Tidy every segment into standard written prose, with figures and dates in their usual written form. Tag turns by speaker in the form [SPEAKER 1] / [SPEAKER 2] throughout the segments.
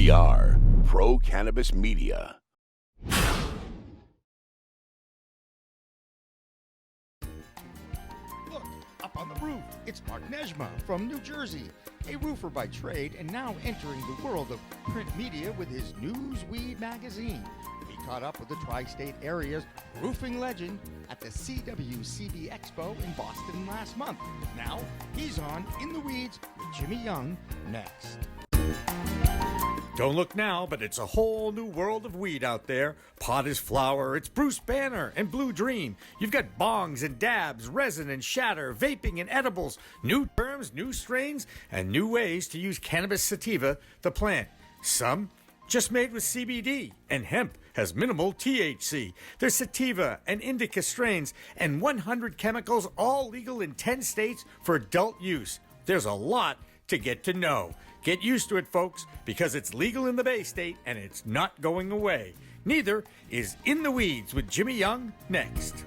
[SPEAKER 1] We are Pro Cannabis Media.
[SPEAKER 2] Look, up on the roof, it's Mark Nejmah from New Jersey, a roofer by trade and now entering the world of print media with his Newsweed magazine. He caught up with the tri-state area's roofing legend at the CWCB Expo in Boston last month. Now, he's on In the Weeds with Jimmy Young next.
[SPEAKER 3] Don't look now, but it's a whole new world of weed out there. Pot is flower, it's Bruce Banner and Blue Dream. You've got bongs and dabs, resin and shatter, vaping and edibles, new terms, new strains, and new ways to use cannabis sativa, the plant. Some just made with CBD, and hemp has minimal THC. There's sativa and indica strains, and 100 chemicals, all legal in 10 states for adult use. There's a lot to get to know. Get used to it, folks, because it's legal in the Bay State and it's not going away. Neither is In the Weeds with Jimmy Young next.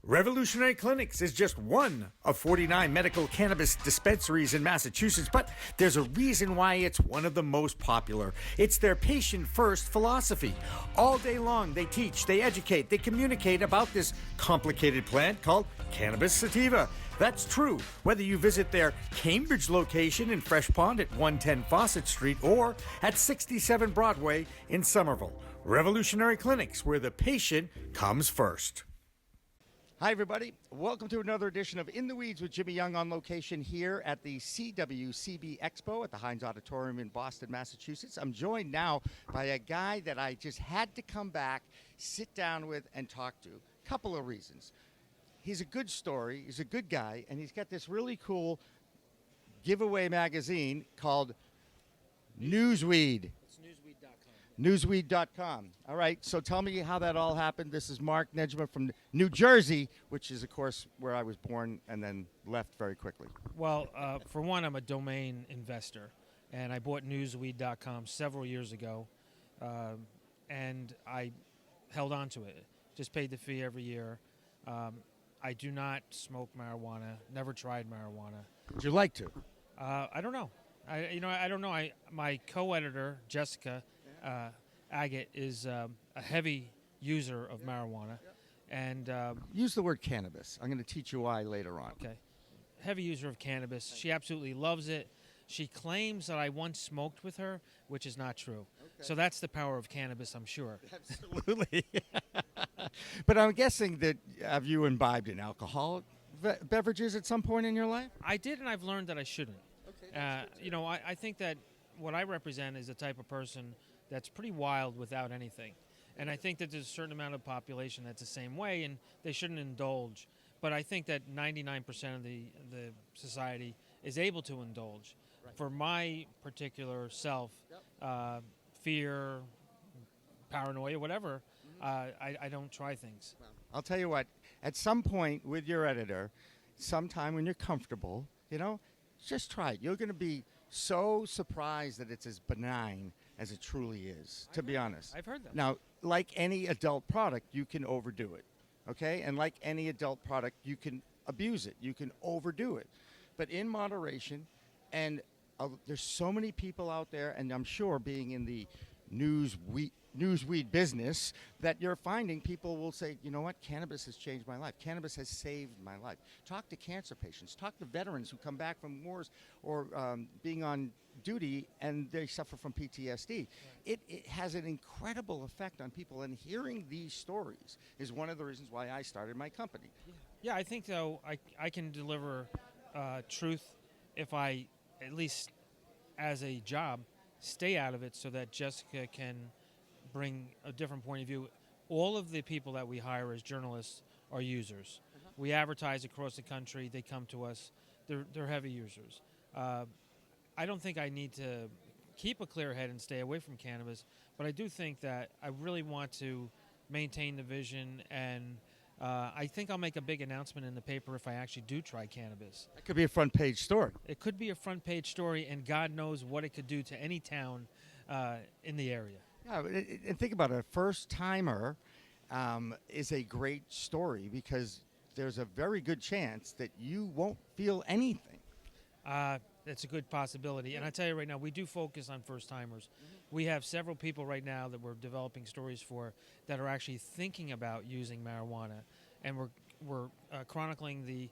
[SPEAKER 3] Revolutionary Clinics is just one of 49 medical cannabis dispensaries in Massachusetts, but there's a reason why it's one of the most popular. It's their patient-first philosophy. All day long, they teach, they educate, they communicate about this complicated plant called cannabis sativa. That's true whether you visit their Cambridge location in Fresh Pond at 110 Fawcett Street or at 67 Broadway in Somerville. Revolutionary Clinics, where the patient comes first.
[SPEAKER 2] Hi, everybody. Welcome to another edition of In the Weeds with Jimmy Young on location here at the CWCB Expo at the Heinz Auditorium in Boston, Massachusetts. I'm joined now by a guy that I just had to come back, sit down with, and talk to. Couple of reasons. He's a good story, he's a good guy, and he's got this really cool giveaway magazine called Newsweed. Newsweed.com. All right, so tell me how that all happened. This is Mark Nejmah from New Jersey, which is, of course, where I was born and then left very quickly.
[SPEAKER 4] Well, for one, I'm a domain investor, and I bought Newsweed.com several years ago, and I held on to it. Just paid the fee every year. I do not smoke marijuana, never tried marijuana.
[SPEAKER 2] Would you like to?
[SPEAKER 4] I don't know. I don't know. My co-editor, Jessica Agate, is a heavy user of marijuana, and
[SPEAKER 2] use the word cannabis. I'm going to teach you why later on.
[SPEAKER 4] Okay, heavy user of cannabis. She absolutely loves it. She claims that I once smoked with her, which is not true. Okay. So that's the power of cannabis, I'm sure.
[SPEAKER 2] Absolutely. But I'm guessing that have you imbibed in alcoholic beverages at some point in your life?
[SPEAKER 4] I did, and I've learned that I shouldn't. Okay. I think that what I represent is the type of person that's pretty wild without anything. And I think that there's a certain amount of population that's the same way, and they shouldn't indulge. But I think that 99% of the society is able to indulge. Right. For my particular self, fear, paranoia, whatever, I don't try things.
[SPEAKER 2] Well, I'll tell you what, at some point with your editor, sometime when you're comfortable, just try it. You're going to be so surprised that it's as benign as it truly is, to be honest.
[SPEAKER 4] I've heard that.
[SPEAKER 2] Now, like any adult product, you can overdo it, okay? And like any adult product, you can abuse it. You can overdo it. But in moderation, and there's so many people out there, and I'm sure being in the Newsweed business, that you're finding people will say, you know what, cannabis has changed my life. Cannabis has saved my life. Talk to cancer patients. Talk to veterans who come back from wars or being on duty and they suffer from PTSD. Right. It has an incredible effect on people, and hearing these stories is one of the reasons why I started my company.
[SPEAKER 4] Yeah, I think, though, I can deliver truth if I, at least as a job, stay out of it so that Jessica can bring a different point of view. All of the people that we hire as journalists are users. Uh-huh. We advertise across the country. They come to us. They're heavy users. I don't think I need to keep a clear head and stay away from cannabis, but I do think that I really want to maintain the vision, and I think I'll make a big announcement in the paper if I actually do try cannabis.
[SPEAKER 2] It could be a front page story.
[SPEAKER 4] It could be a front page story, and God knows what it could do to any town in the area.
[SPEAKER 2] Yeah, and think about it. A first-timer is a great story because there's a very good chance that you won't feel anything.
[SPEAKER 4] It's a good possibility. And I tell you right now, we do focus on first timers. We have several people right now that we're developing stories for that are actually thinking about using marijuana, and we're chronicling the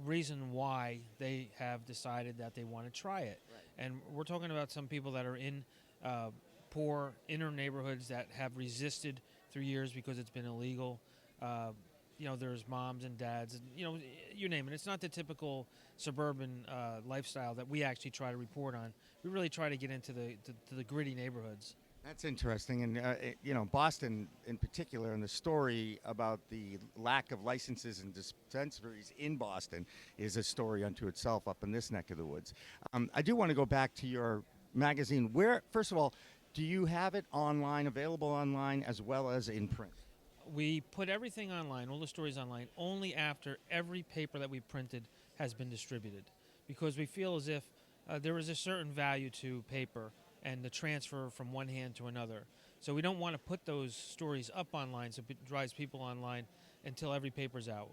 [SPEAKER 4] reason why they have decided that they want to try it. And we're talking about some people that are in poor inner neighborhoods that have resisted through years because it's been illegal. There's moms and dads, and, you name it. It's not the typical suburban lifestyle that we actually try to report on. We really try to get into the gritty neighborhoods.
[SPEAKER 2] That's interesting, and Boston in particular, and the story about the lack of licenses and dispensaries in Boston is a story unto itself up in this neck of the woods. I do want to go back to your magazine. Where, first of all, do you have it online, available online, as well as in print?
[SPEAKER 4] We put everything online, all the stories online, only after every paper that we printed has been distributed, because we feel as if there is a certain value to paper and the transfer from one hand to another. So we don't want to put those stories up online so it drives people online until every paper's out.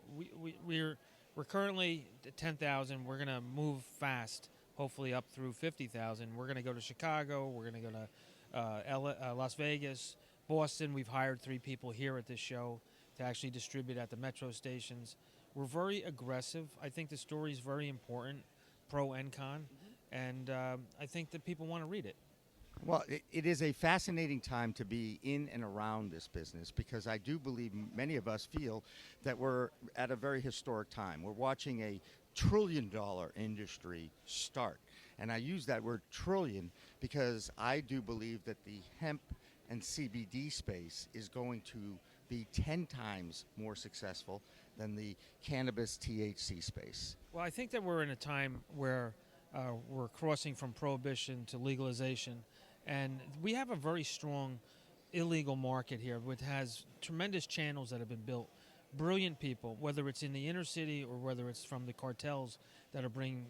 [SPEAKER 4] We're currently at 10,000. We're going to move fast, hopefully up through 50,000. We're going to go to Chicago. We're going to go to Las Vegas, Boston. We've hired 3 people here at this show to actually distribute at the metro stations. We're very aggressive. I think the story is very important, pro and con, and I think that people want to read it.
[SPEAKER 2] Well, it is a fascinating time to be in and around this business, because I do believe many of us feel that we're at a very historic time. We're watching a trillion-dollar industry start. And I use that word trillion because I do believe that the hemp and CBD space is going to be 10 times more successful than the cannabis THC space.
[SPEAKER 4] Well, I think that we're in a time where we're crossing from prohibition to legalization. And we have a very strong illegal market here, which has tremendous channels that have been built. Brilliant people, whether it's in the inner city or whether it's from the cartels that are bringing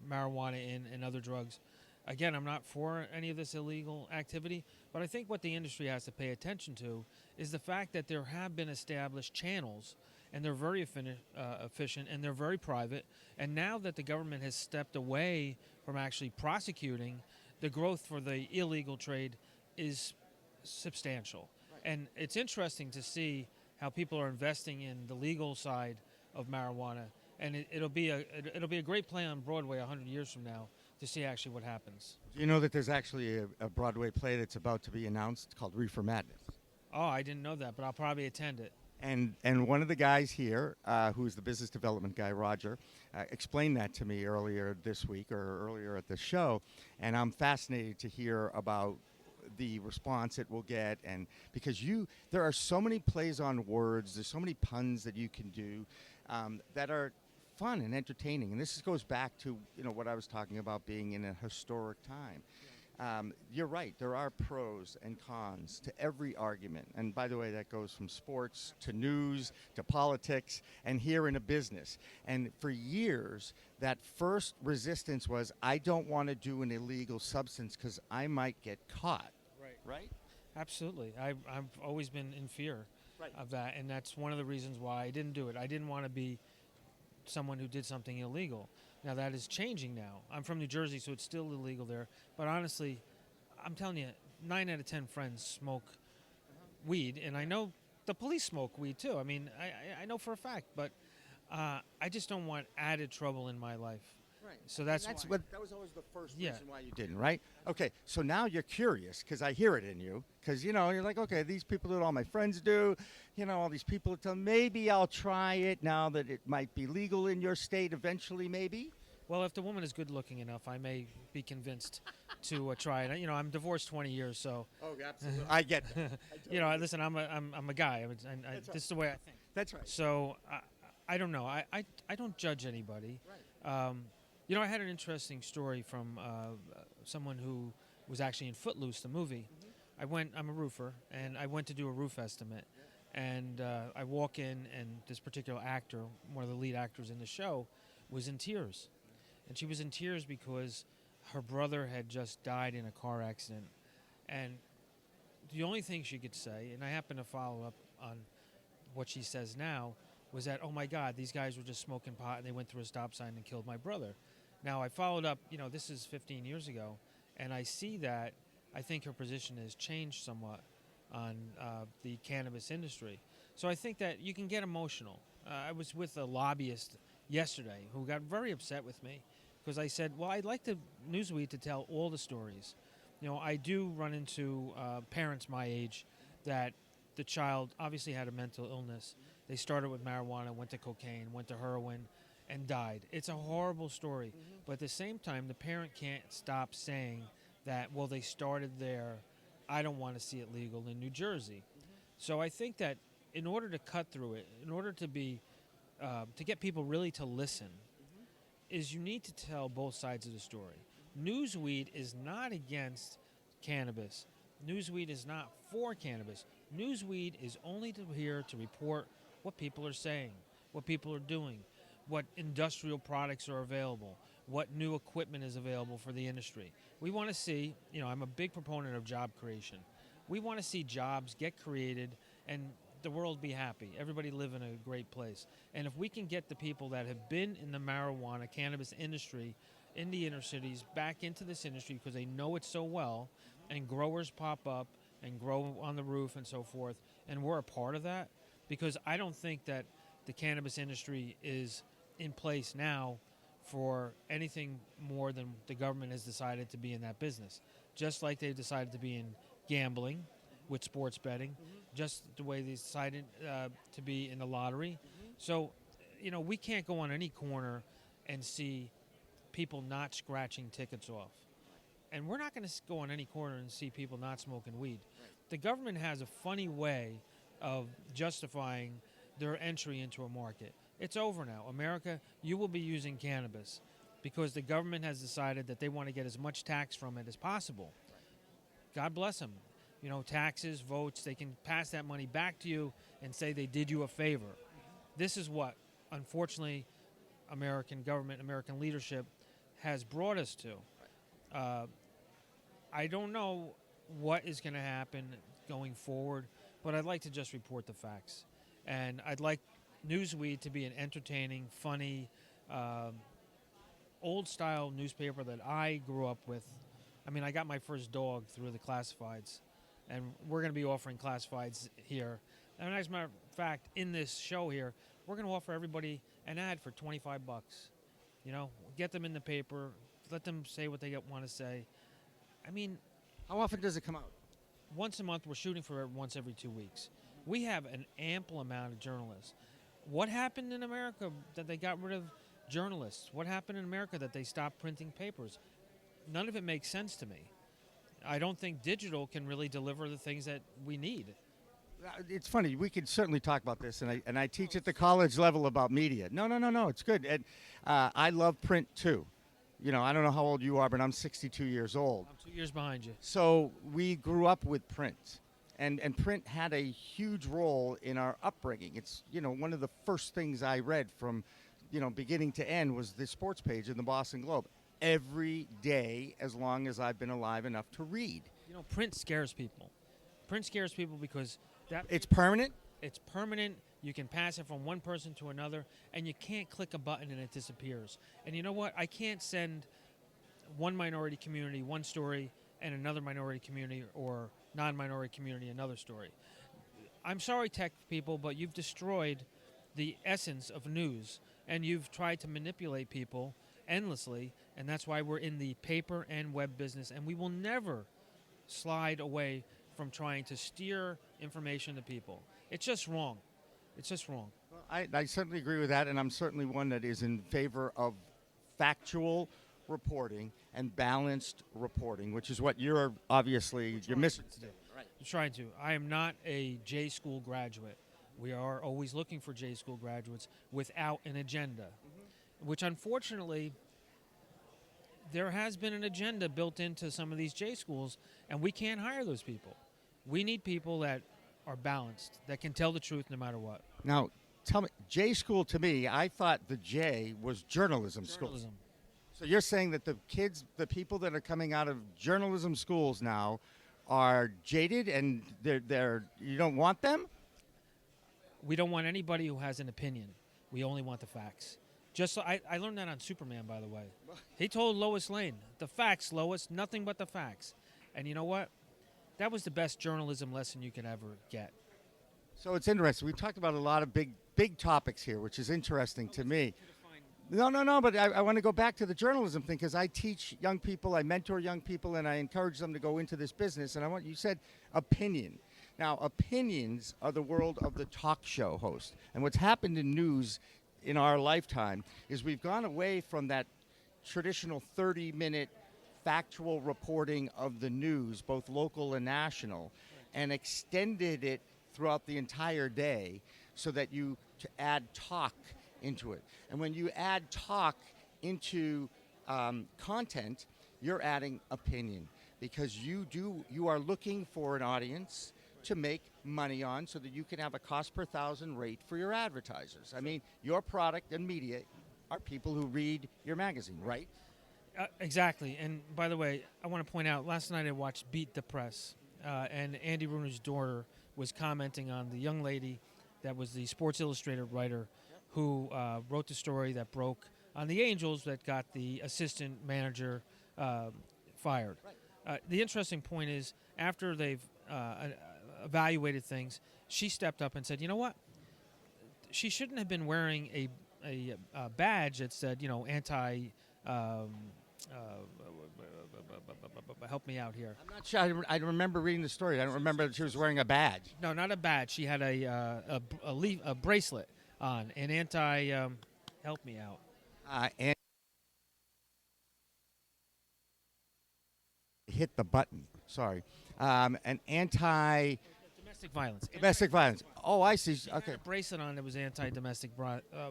[SPEAKER 4] marijuana in and other drugs. Again, I'm not for any of this illegal activity, but I think what the industry has to pay attention to is the fact that there have been established channels, and they're very efficient, and they're very private. And now that the government has stepped away from actually prosecuting, the growth for the illegal trade is substantial. Right. And it's interesting to see how people are investing in the legal side of marijuana, and it'll be a great play on Broadway 100 years from now to see actually what happens.
[SPEAKER 2] Do you know that there's actually a Broadway play that's about to be announced called Reefer Madness?
[SPEAKER 4] Oh, I didn't know that, but I'll probably attend it.
[SPEAKER 2] And one of the guys here, who's the business development guy, Roger, explained that to me earlier this week or earlier at the show, and I'm fascinated to hear about the response it will get, and because there are so many plays on words, there's so many puns that you can do that are fun and entertaining, and this goes back to what I was talking about, being in a historic time. You're right. There are pros and cons to every argument. And by the way, that goes from sports to news to politics and here in a business. And for years, that first resistance was, I don't want to do an illegal substance because I might get caught. Right?
[SPEAKER 4] Absolutely. I've always been in fear of that. And that's one of the reasons why I didn't do it. I didn't want to be someone who did something illegal. Now, that is changing now. I'm from New Jersey, so it's still illegal there. But honestly, I'm telling you, 9 out of 10 friends smoke weed, and I know the police smoke weed too. I mean, I know for a fact, but I just don't want added trouble in my life.
[SPEAKER 2] Right.
[SPEAKER 4] So that's why.
[SPEAKER 2] That was always the first reason why you didn't, right? Okay, so now you're curious, because I hear it in you, because, you're like, okay, these people that all my friends do, all these people tell maybe I'll try it now that it might be legal in your state eventually, maybe?
[SPEAKER 4] Well, if the woman is good looking enough, I may be convinced to try it. I'm divorced 20 years, so.
[SPEAKER 2] Oh, absolutely. I get that.
[SPEAKER 4] Listen, I'm a guy. This is the way I think.
[SPEAKER 2] That's right.
[SPEAKER 4] So I don't know. I don't judge anybody.
[SPEAKER 2] Right.
[SPEAKER 4] I had an interesting story from someone who was actually in Footloose, the movie. Mm-hmm. I'm a roofer, and I went to do a roof estimate. Yeah. And I walk in, and this particular actor, one of the lead actors in the show, was in tears. And she was in tears because her brother had just died in a car accident. And the only thing she could say, and I happen to follow up on what she says now, was that, oh my God, these guys were just smoking pot and they went through a stop sign and killed my brother. Now, I followed up, this is 15 years ago, and I see that I think her position has changed somewhat on the cannabis industry. So I think that you can get emotional. I was with a lobbyist yesterday who got very upset with me because I said, well, I'd like the Newsweed to tell all the stories. I do run into parents my age that the child obviously had a mental illness. They started with marijuana, went to cocaine, went to heroin, and died. It's a horrible story. But at the same time, the parent can't stop saying that, well, they started there. I don't want to see it legal in New Jersey. So I think that in order to cut through it, in order to to get people really to listen, is you need to tell both sides of the story. Newsweed is not against cannabis. Newsweed is not for cannabis. Newsweed is only here to report what people are saying, what people are doing, what industrial products are available, what new equipment is available for the industry. We want to see, I'm a big proponent of job creation. We want to see jobs get created and the world be happy. Everybody live in a great place. And if we can get the people that have been in the marijuana, cannabis industry in the inner cities back into this industry because they know it so well, and growers pop up and grow on the roof and so forth, and we're a part of that, because I don't think that the cannabis industry is in place now for anything more than the government has decided to be in that business. Just like they've decided to be in gambling with sports betting, just the way they decided to be in the lottery. So, we can't go on any corner and see people not scratching tickets off. And we're not going to go on any corner and see people not smoking weed. The government has a funny way of justifying their entry into a market. It's over now. America, you will be using cannabis because the government has decided that they want to get as much tax from it as possible. God bless them. Taxes, votes, they can pass that money back to you and say they did you a favor. This is what, unfortunately, American government, American leadership has brought us to. I don't know what is going to happen going forward, but I'd like to just report the facts. And I'd like Newsweed to be an entertaining, funny, old-style newspaper that I grew up with. I got my first dog through the classifieds, and we're going to be offering classifieds here. And as a matter of fact, in this show here, we're going to offer everybody an ad for $25. Get them in the paper, let them say what they want to say.
[SPEAKER 2] How often does it come out?
[SPEAKER 4] Once a month. We're shooting for once every 2 weeks. We have an ample amount of journalists. What happened in America that they got rid of journalists? What happened in America that they stopped printing papers? None of it makes sense to me. I don't think digital can really deliver the things that we need.
[SPEAKER 2] It's funny. We could certainly talk about this, and I teach at the college level about media. No. It's good. And I love print too. I don't know how old you are, but I'm 62 years old.
[SPEAKER 4] I'm 2 years behind you.
[SPEAKER 2] So we grew up with print, and print had a huge role in our upbringing. It's one of the first things I read from beginning to end was the sports page in the Boston Globe every day as long as I've been alive enough to read.
[SPEAKER 4] Print scares people. Print scares people because
[SPEAKER 2] it's permanent.
[SPEAKER 4] It's permanent. You can pass it from one person to another, and you can't click a button and it disappears. And you know what? I can't send one minority community one story and another minority community or non-minority community another story. I'm sorry, tech people, but you've destroyed the essence of news, and you've tried to manipulate people endlessly, and that's why we're in the paper and web business, and we will never slide away from trying to steer information to people. It's just wrong. It's just wrong.
[SPEAKER 2] Well, I certainly agree with that, and I'm certainly one that is in favor of factual reporting and balanced reporting, which is what you're obviously your mission to do.
[SPEAKER 4] Right. I'm trying to. I am not a J school graduate. We are always looking for J school graduates without an agenda, which unfortunately there has been an agenda built into some of these J schools, and we can't hire those people. We need people that are balanced, that can tell the truth no matter what.
[SPEAKER 2] Now, tell me, J school to me, I thought the J was journalism school. So you're saying that the people that are coming out of journalism schools now are jaded and they're you don't want them?
[SPEAKER 4] We don't want anybody who has an opinion. We only want the facts. I learned that on Superman, by the way. He told Lois Lane, "The facts, Lois, nothing but the facts." And you know what? That was the best journalism lesson you could ever get.
[SPEAKER 2] So it's interesting. We've talked about a lot of big topics here, which is interesting to me. No. But I want to go back to the journalism thing because I teach young people, I mentor young people, and I encourage them to go into this business. And you said opinion. Now, opinions are the world of the talk show host. And what's happened in news in our lifetime is we've gone away from that traditional 30-minute factual reporting of the news, both local and national, and extended it throughout the entire day so that you to add talk into it. And when you add talk into content, you're adding opinion because you are looking for an audience to make money on so that you can have a cost per thousand rate for your advertisers. I mean, your product and media are people who read your magazine, right?
[SPEAKER 4] Exactly. And by the way, I want to point out, last night I watched Beat the Press, and Andy Bruner's daughter was commenting on the young lady that was the Sports Illustrated writer who wrote the story that broke on the Angels that got the assistant manager fired. The interesting point is, after they've evaluated things, she stepped up and said, you know what? She shouldn't have been wearing a badge that said, anti... help me out here.
[SPEAKER 2] I'm not sure. I remember reading the story. I don't remember that she was wearing a badge.
[SPEAKER 4] No, not a badge. She had a bracelet on, an anti. Help me out.
[SPEAKER 2] And hit the button. Sorry. An anti.
[SPEAKER 4] Domestic violence.
[SPEAKER 2] Domestic violence. Oh, I see.
[SPEAKER 4] She
[SPEAKER 2] Okay.
[SPEAKER 4] had a bracelet on that was anti-domestic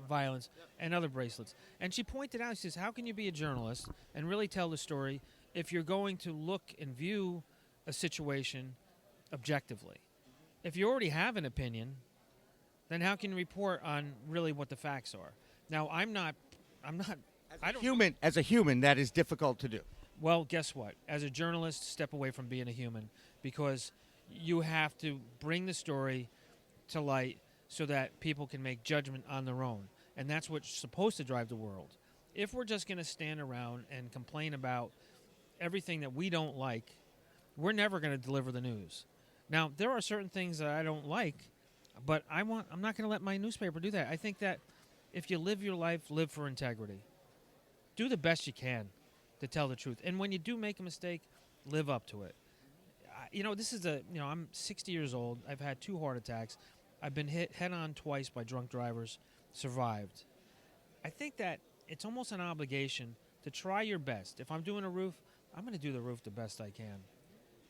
[SPEAKER 4] violence and other bracelets. And she pointed out, she says, how can you be a journalist and really tell the story if you're going to look and view a situation objectively? If you already have an opinion, then how can you report on really what the facts are? Now, I'm not.
[SPEAKER 2] As a human, that is difficult to do.
[SPEAKER 4] Well, guess what? As a journalist, step away from being a human because you have to bring the story to light so that people can make judgment on their own. And that's what's supposed to drive the world. If we're just going to stand around and complain about everything that we don't like, we're never going to deliver the news. Now, there are certain things that I don't like, but I'm not going to let my newspaper do that. I think that if you live your life, live for integrity. Do the best you can to tell the truth. And when you do make a mistake, live up to it. This is I'm 60 years old. I've had 2 heart attacks. I've been hit head-on twice by drunk drivers, survived. I think that it's almost an obligation to try your best. If I'm doing a roof, I'm going to do the roof the best I can.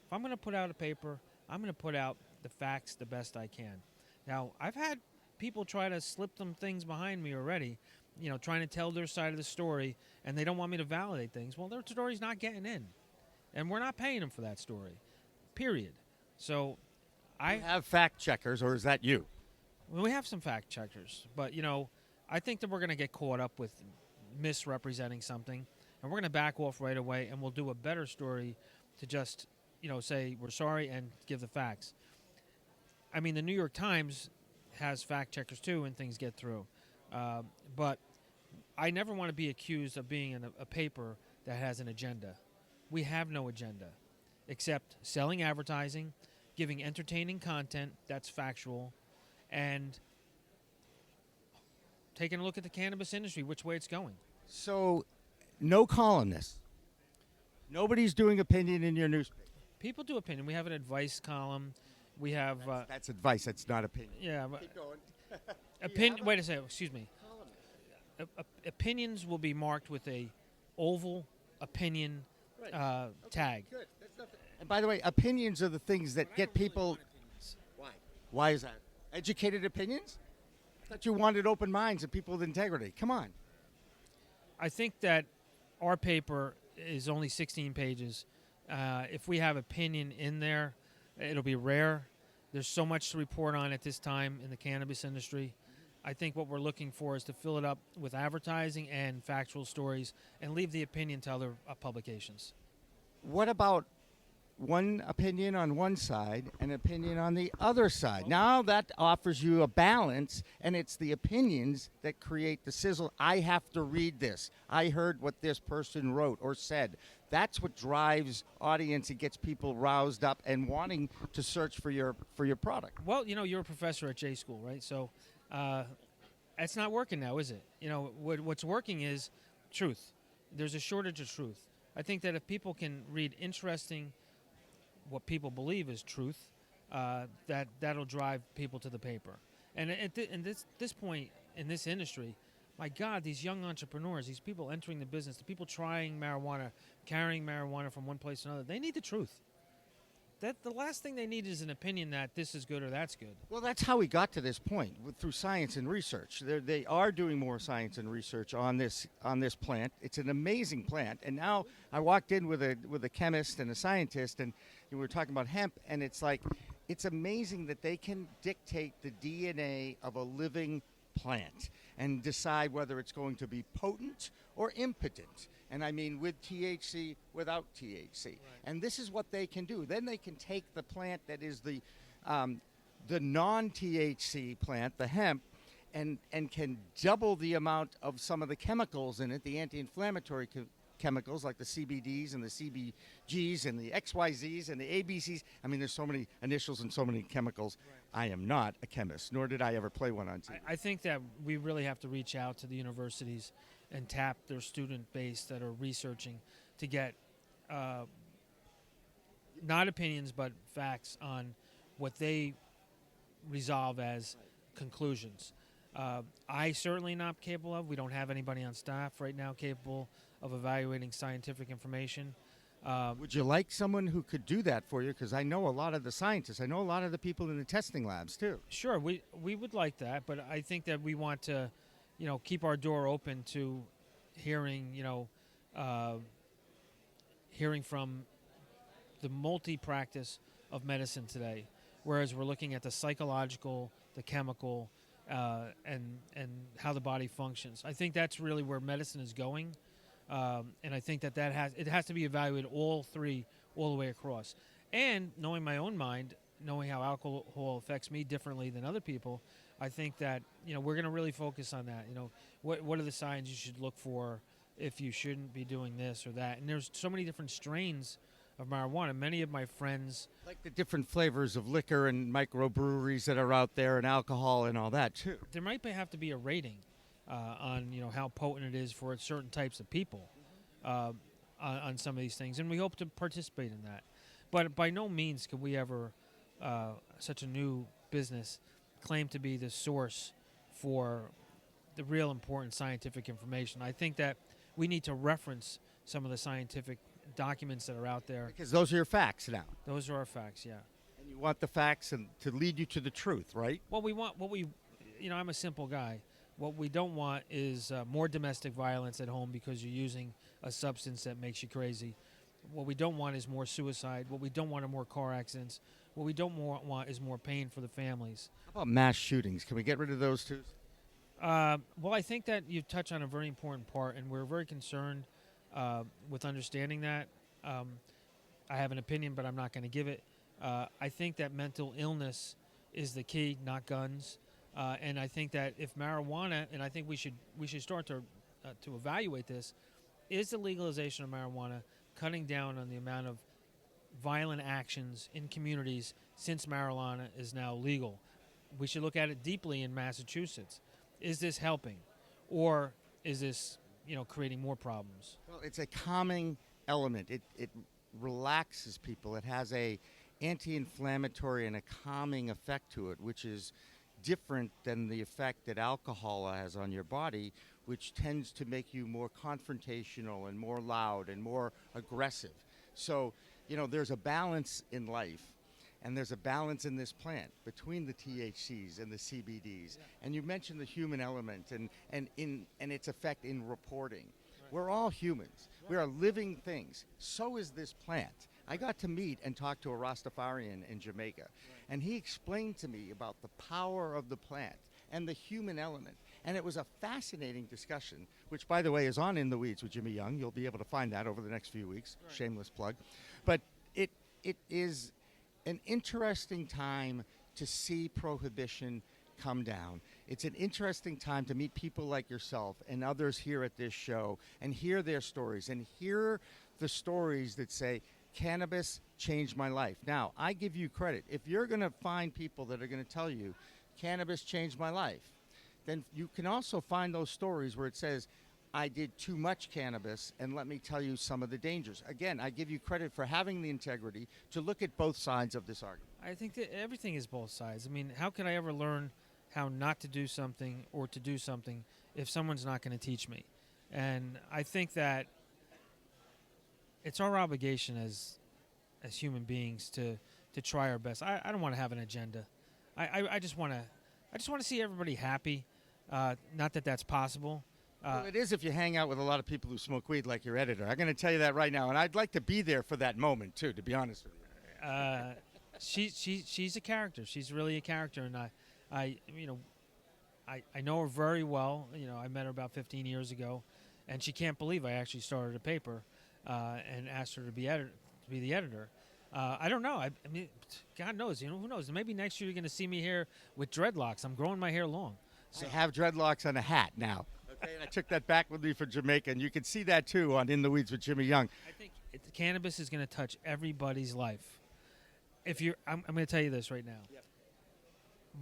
[SPEAKER 4] If I'm going to put out a paper, I'm going to put out the facts the best I can. Now, I've had people try to slip some things behind me already, trying to tell their side of the story, and they don't want me to validate things. Well, their story's not getting in, and we're not paying them for that story. Period. So I
[SPEAKER 2] have fact checkers, or is that you?
[SPEAKER 4] Well, we have some fact checkers, but I think that we're going to get caught up with misrepresenting something, and we're going to back off right away, and we'll do a better story to just say we're sorry and give the facts. I mean, the New York Times has fact checkers too, and things get through. But I never want to be accused of being in a paper that has an agenda. We have no agenda, except selling advertising, giving entertaining content that's factual, and taking a look at the cannabis industry, which way it's going.
[SPEAKER 2] So, no columnists. Nobody's doing opinion in your newspaper.
[SPEAKER 4] People do opinion. We have an advice column. We have...
[SPEAKER 2] That's advice. That's not opinion.
[SPEAKER 4] Yeah. Keep going. Wait a second. Excuse me. Opinions will be marked with a oval opinion tag.
[SPEAKER 2] Good. And by the way, opinions are the things that get people... Why? Why is that? Educated opinions? I thought you wanted open minds and people with integrity. Come on.
[SPEAKER 4] I think that our paper is only 16 pages. If we have opinion in there, it'll be rare. There's so much to report on at this time in the cannabis industry. I think what we're looking for is to fill it up with advertising and factual stories and leave the opinion to other publications.
[SPEAKER 2] What about one opinion on one side and opinion on the other side. Now that offers you a balance, and it's the opinions that create the sizzle. I have to read this. I heard what this person wrote or said. That's what drives audience. It gets people roused up and wanting to search for your product.
[SPEAKER 4] Well, you're a professor at J School, right? So it's not working now, is it? What's working is truth. There's a shortage of truth. I think that if people can read interesting, what people believe is truth, that'll drive people to the paper. And at this point in this industry, my God, these young entrepreneurs, these people entering the business, the people trying marijuana, carrying marijuana from one place to another, they need the truth. The last thing they need is an opinion that this is good or that's good.
[SPEAKER 2] Well, that's how we got to this point through science and research. They are doing more science and research on this plant. It's an amazing plant. And now I walked in with a chemist and a scientist, and we were talking about hemp, and it's like it's amazing that they can dictate the DNA of a living plant and decide whether it's going to be potent or impotent. And I mean with THC, without THC. Right. And this is what they can do. Then they can take the plant that is the non-THC plant, the hemp, and can double the amount of some of the chemicals in it, the anti-inflammatory chemicals like the CBDs and the CBGs and the XYZs and the ABCs. I mean, there's so many initials and so many chemicals. Right. I am not a chemist, nor did I ever play one on TV.
[SPEAKER 4] I think that we really have to reach out to the universities and tap their student base that are researching to get not opinions but facts on what they resolve as conclusions. I certainly not capable of. We don't have anybody on staff right now capable of evaluating scientific information.
[SPEAKER 2] Would you like someone who could do that for you? Because I know a lot of the scientists. I know a lot of the people in the testing labs too.
[SPEAKER 4] Sure, we would like that, but I think that we want to, keep our door open to hearing, hearing from the multi-practice of medicine today, whereas we're looking at the psychological, the chemical, and how the body functions. I think that's really where medicine is going, and I think that it has to be evaluated all three all the way across. And knowing my own mind, knowing how alcohol affects me differently than other people, I think that we're going to really focus on that. What are the signs you should look for if you shouldn't be doing this or that? And there's so many different strains of marijuana. Many of my friends,
[SPEAKER 2] like the different flavors of liquor and microbreweries that are out there, and alcohol and all that too.
[SPEAKER 4] There might have to be a rating on how potent it is for certain types of people on some of these things, and we hope to participate in that. But by no means can we ever, such a new business, claim to be the source for the real important scientific information. I think that we need to reference some of the scientific documents that are out there.
[SPEAKER 2] Because those are your facts now.
[SPEAKER 4] Those are our facts, yeah.
[SPEAKER 2] And you want the facts and to lead you to the truth, right?
[SPEAKER 4] Well, I'm a simple guy. What we don't want is more domestic violence at home because you're using a substance that makes you crazy. What we don't want is more suicide. What we don't want are more car accidents. What we don't want is more pain for the families.
[SPEAKER 2] How about mass shootings? Can we get rid of those too?
[SPEAKER 4] Well, I think that you touch on a very important part, and we're very concerned with understanding that. I have an opinion, but I'm not going to give it. I think that mental illness is the key, not guns. And I think that if marijuana, and I think we should start to evaluate this, is the legalization of marijuana cutting down on the amount of violent actions in communities since marijuana is now legal. We should look at it deeply in Massachusetts. Is this helping, or is this creating more problems?
[SPEAKER 2] Well, it's a calming element. It relaxes people. It has a anti-inflammatory and a calming effect to it, which is different than the effect that alcohol has on your body, which tends to make you more confrontational and more loud and more aggressive. So, there's a balance in life, and there's a balance in this plant between the THCs and the CBDs. Yeah. And you mentioned the human element and its effect in reporting. Right. We're all humans. Right. We are living things. So is this plant. I got to meet and talk to a Rastafarian in Jamaica, and he explained to me about the power of the plant and the human element. And it was a fascinating discussion, which, by the way, is on In the Weeds with Jimmy Young. You'll be able to find that over the next few weeks. Right. Shameless plug. But it is an interesting time to see prohibition come down. It's an interesting time to meet people like yourself and others here at this show and hear their stories and hear the stories that say, cannabis changed my life. Now, I give you credit. If you're going to find people that are going to tell you, cannabis changed my life, then you can also find those stories where it says, I did too much cannabis, and let me tell you some of the dangers. Again, I give you credit for having the integrity to look at both sides of this argument.
[SPEAKER 4] I think that everything is both sides. I mean, how could I ever learn how not to do something or to do something if someone's not going to teach me? And I think that it's our obligation as human beings to try our best. I don't want to have an agenda. I just want to see everybody happy. Not that that's possible.
[SPEAKER 2] Well, it is if you hang out with a lot of people who smoke weed like your editor. I'm going to tell you that right now, and I'd like to be there for that moment too, to be honest with you.
[SPEAKER 4] She's a character. She's really a character, and I know her very well. You know, I met her about 15 years ago, and she can't believe I actually started a paper and asked her to be the editor. I don't know. I mean, God knows. You know, who knows? Maybe next year you're going to see me here with dreadlocks. I'm growing my hair long.
[SPEAKER 2] So I have dreadlocks and a hat now. Okay, and I took that back with me from Jamaica, and you can see that too on In the Weeds with Jimmy Young.
[SPEAKER 4] I think cannabis is going to touch everybody's life. If you're, I'm going to tell you this right now.
[SPEAKER 2] Yep.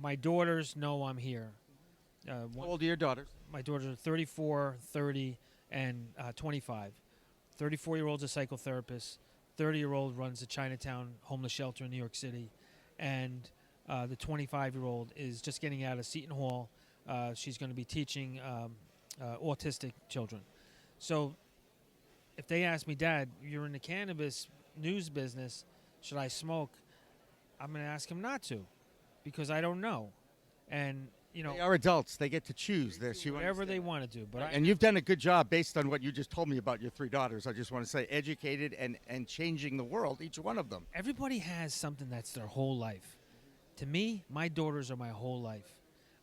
[SPEAKER 4] My daughters know I'm here.
[SPEAKER 2] How old are your daughters?
[SPEAKER 4] My daughters are 34, 30, and 25. 34-year-old's a psychotherapist. 30-year-old runs the Chinatown homeless shelter in New York City. And the 25-year-old is just getting out of Seton Hall. She's going to be teaching autistic children. So if they ask me, Dad, you're in the cannabis news business, should I smoke? I'm going to ask them not to, because I don't know. And, you know,
[SPEAKER 2] They are adults. They get to choose this. You
[SPEAKER 4] whatever
[SPEAKER 2] understand
[SPEAKER 4] they
[SPEAKER 2] that.
[SPEAKER 4] want to do. But
[SPEAKER 2] And you've done a good job based on what you just told me about your three daughters. I just want to say educated and changing the world, each one of them.
[SPEAKER 4] everybody has something that's their whole life. To me, my daughters are my whole life.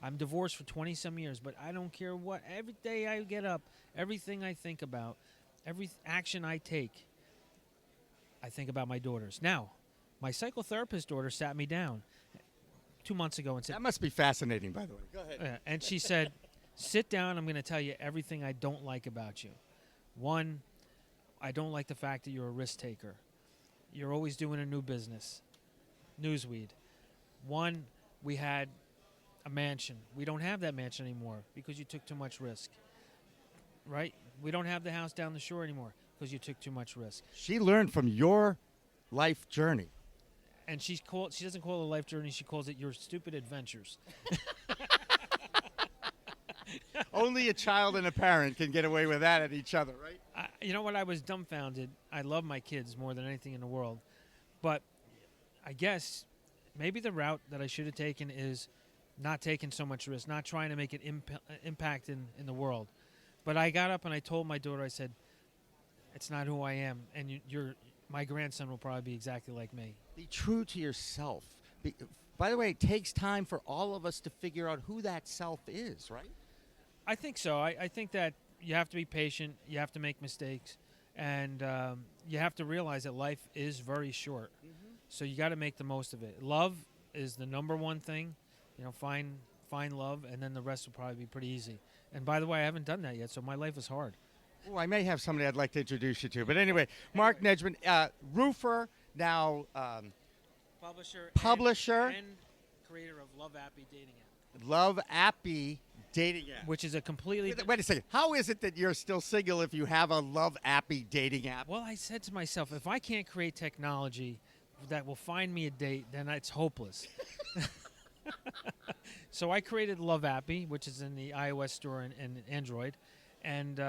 [SPEAKER 4] I'm divorced for 20-some years, but I don't care what. Every day I get up, everything I think about, every action I take, I think about my daughters. Now, my psychotherapist daughter sat me down 2 months ago and said,
[SPEAKER 2] That must be fascinating, by the way. Go ahead.
[SPEAKER 4] and she said, sit down, I'm going to tell you everything I don't like about you. One, I don't like the fact that you're a risk taker. You're always doing a new business. Newsweed. One, we had a mansion. We don't have that mansion anymore because you took too much risk. Right? We don't have the house down the shore anymore because you took too much risk.
[SPEAKER 2] She learned from your life journey.
[SPEAKER 4] And she doesn't call it a life journey, she calls it your stupid adventures.
[SPEAKER 2] Only a child and a parent can get away with that at each other, right?
[SPEAKER 4] You know what? I was dumbfounded. I love my kids more than anything in the world. But I guess maybe the route that I should have taken is not taking so much risk, not trying to make an impact in the world. But I got up and I told my daughter, I said, it's not who I am. And my grandson will probably be exactly like me.
[SPEAKER 2] Be true to yourself. By the way, it takes time for all of us to figure out who that self is, right?
[SPEAKER 4] I think so. I think that you have to be patient. You have to make mistakes. And you have to realize that life is very short. Mm-hmm. So you got to make the most of it. Love is the number one thing. You know, find love, and then the rest will probably be pretty easy. And by the way, I haven't done that yet, so my life is hard.
[SPEAKER 2] Oh, I may have somebody I'd like to introduce you to. But anyway, Mark Nejmah, roofer, now publisher,
[SPEAKER 4] and creator of Love Appy dating app.
[SPEAKER 2] Love Appy dating app.
[SPEAKER 4] Which is a completely...
[SPEAKER 2] Wait a second. How is it that you're still single if you have a Love Appy dating app?
[SPEAKER 4] Well, I said to myself, if I can't create technology that will find me a date, then it's hopeless. So I created Love Appy, which is in the iOS store and Android, and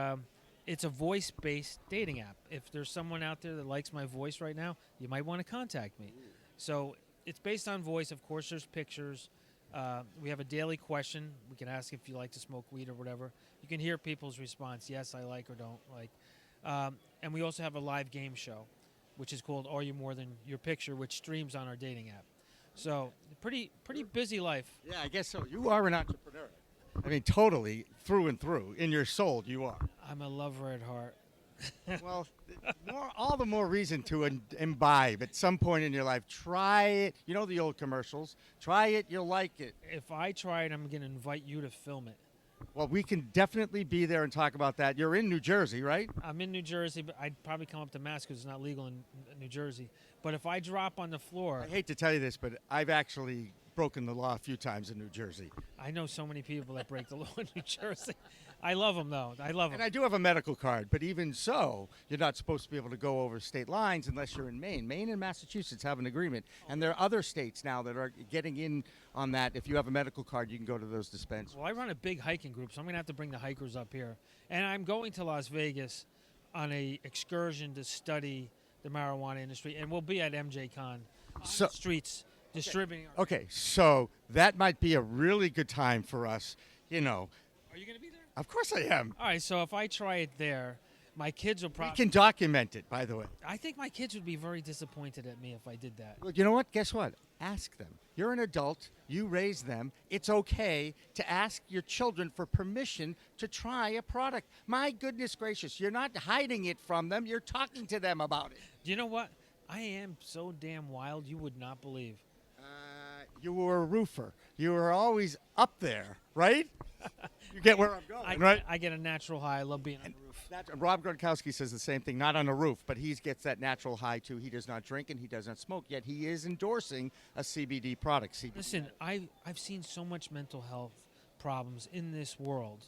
[SPEAKER 4] it's a voice-based dating app. If there's someone out there that likes my voice right now, you might want to contact me. So it's based on voice. Of course, there's pictures. We have a daily question. We can ask if you like to smoke weed or whatever. You can hear people's response, yes, I like or don't like. And we also have a live game show, which is called Are You More Than Your Picture, which streams on our dating app. So pretty busy life.
[SPEAKER 2] Yeah, I guess so. You are an entrepreneur. I mean, totally, through and through. In your soul, you are.
[SPEAKER 4] I'm a lover at heart.
[SPEAKER 2] Well, all the more reason to imbibe at some point in your life. Try it. You know the old commercials. Try it, you'll like it.
[SPEAKER 4] If I try it, I'm going to invite you to film it.
[SPEAKER 2] Well, we can definitely be there and talk about that. You're in New Jersey, right?
[SPEAKER 4] I'm in New Jersey, but I'd probably come up to Mass because it's not legal in New Jersey. But if I drop on the floor,
[SPEAKER 2] I hate to tell you this, but I've actually broken the law a few times in New Jersey.
[SPEAKER 4] I know so many people that break the law in New Jersey. I love them, though. I love them.
[SPEAKER 2] And I do have a medical card, but even so, you're not supposed to be able to go over state lines unless you're in Maine. Maine and Massachusetts have an agreement, and there are other states now that are getting in on that. If you have a medical card, you can go to those dispensaries.
[SPEAKER 4] Well, I run a big hiking group, so I'm going to have to bring the hikers up here. And I'm going to Las Vegas on a excursion to study the marijuana industry, and we'll be at MJCon on the streets distributing.
[SPEAKER 2] Okay, so that might be a really good time for us, you know.
[SPEAKER 4] Are you going to be there?
[SPEAKER 2] Of course I am.
[SPEAKER 4] All right, so if I try it there, my kids will
[SPEAKER 2] We
[SPEAKER 4] probably...
[SPEAKER 2] can document it, by the way.
[SPEAKER 4] I think my kids would be very disappointed at me if I did that.
[SPEAKER 2] Well, you know what? Guess what? Ask them. You're an adult. You raise them. It's okay to ask your children for permission to try a product. My goodness gracious, you're not hiding it from them. You're talking to them about it.
[SPEAKER 4] Do you know what? I am so damn wild you would not believe.
[SPEAKER 2] You were a roofer. You were always up there, right? You get where I'm going, right?
[SPEAKER 4] I get a natural high. I love being on the roof.
[SPEAKER 2] Rob Gronkowski says the same thing, not on a roof, but he gets that natural high, too. He does not drink and he does not smoke, yet he is endorsing a CBD product.
[SPEAKER 4] Listen, I've seen so much mental health problems in this world.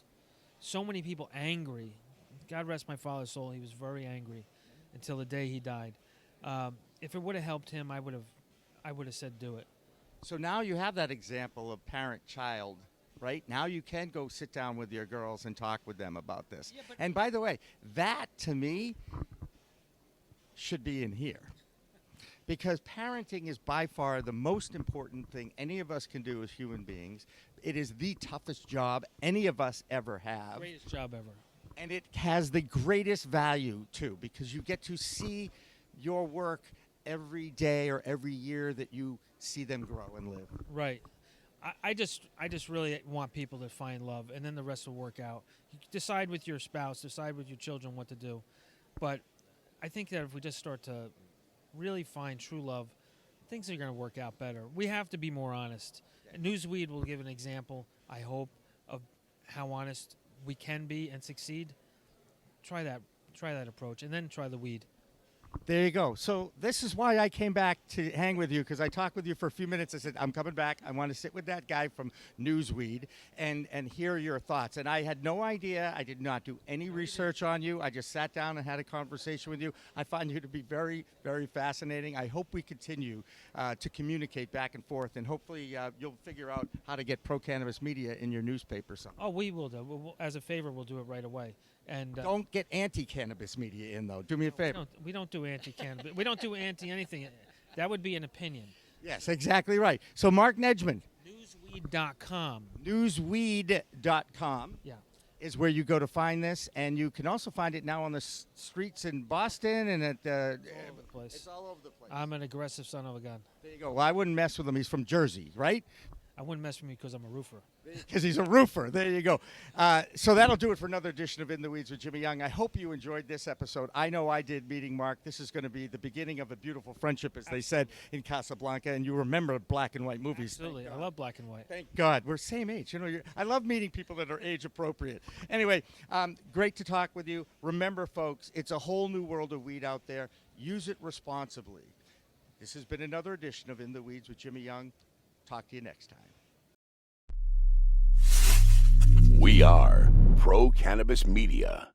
[SPEAKER 4] So many people angry. God rest my father's soul. He was very angry until the day he died. If it would have helped him, I would have said do it.
[SPEAKER 2] So now you have that example of parent-child, right? Now you can go sit down with your girls and talk with them about this. Yeah, and by the way, that to me should be in here. Because parenting is by far the most important thing any of us can do as human beings. It is the toughest job any of us ever have.
[SPEAKER 4] Greatest job ever.
[SPEAKER 2] And it has the greatest value, too, because you get to see your work every day or every year that you see them grow and live.
[SPEAKER 4] Right. I just really want people to find love, and then the rest will work out. You decide with your spouse, decide with your children what to do. But I think that if we just start to really find true love, things are going to work out better. We have to be more honest. Newsweed will give an example, I hope, of how honest we can be and succeed. Try that approach, and then try the weed.
[SPEAKER 2] There you go. So this is why I came back to hang with you, because I talked with you for a few minutes. I said, I'm coming back. I want to sit with that guy from Newsweed and hear your thoughts. And I had no idea. I did not do any research on you. I just sat down and had a conversation with you. I find you to be very, very fascinating. I hope we continue to communicate back and forth, and hopefully you'll figure out how to get pro-cannabis media in your newspaper someday.
[SPEAKER 4] Oh, we will do. As a favor, we'll do it right away. And
[SPEAKER 2] don't get anti-cannabis media in, though. Do me a favor.
[SPEAKER 4] We don't do anti-cannabis. We don't do anti-anything. That would be an opinion.
[SPEAKER 2] Yes, exactly right. So Mark Nejmah.
[SPEAKER 4] Newsweed.com.
[SPEAKER 2] Newsweed.com.
[SPEAKER 4] Yeah.
[SPEAKER 2] Is where you go to find this, and you can also find it now on the streets in Boston and at
[SPEAKER 4] All over the place.
[SPEAKER 2] It's all over the place.
[SPEAKER 4] I'm an aggressive son of a gun.
[SPEAKER 2] There you go. Well, I wouldn't mess with him. He's from Jersey, right?
[SPEAKER 4] I wouldn't mess with me because I'm a roofer.
[SPEAKER 2] Because he's a roofer. There you go. So that'll do it for another edition of In the Weeds with Jimmy Young. I hope you enjoyed this episode. I know I did, meeting Mark. This is going to be the beginning of a beautiful friendship, as they said in Casablanca. And you remember black and white movies.
[SPEAKER 4] Absolutely. I love black and white.
[SPEAKER 2] Thank God. We're same age. You know, I love meeting people that are age appropriate. Anyway, great to talk with you. Remember, folks, it's a whole new world of weed out there. Use it responsibly. This has been another edition of In the Weeds with Jimmy Young. Talk to you next time.
[SPEAKER 1] We are Pro Cannabis Media.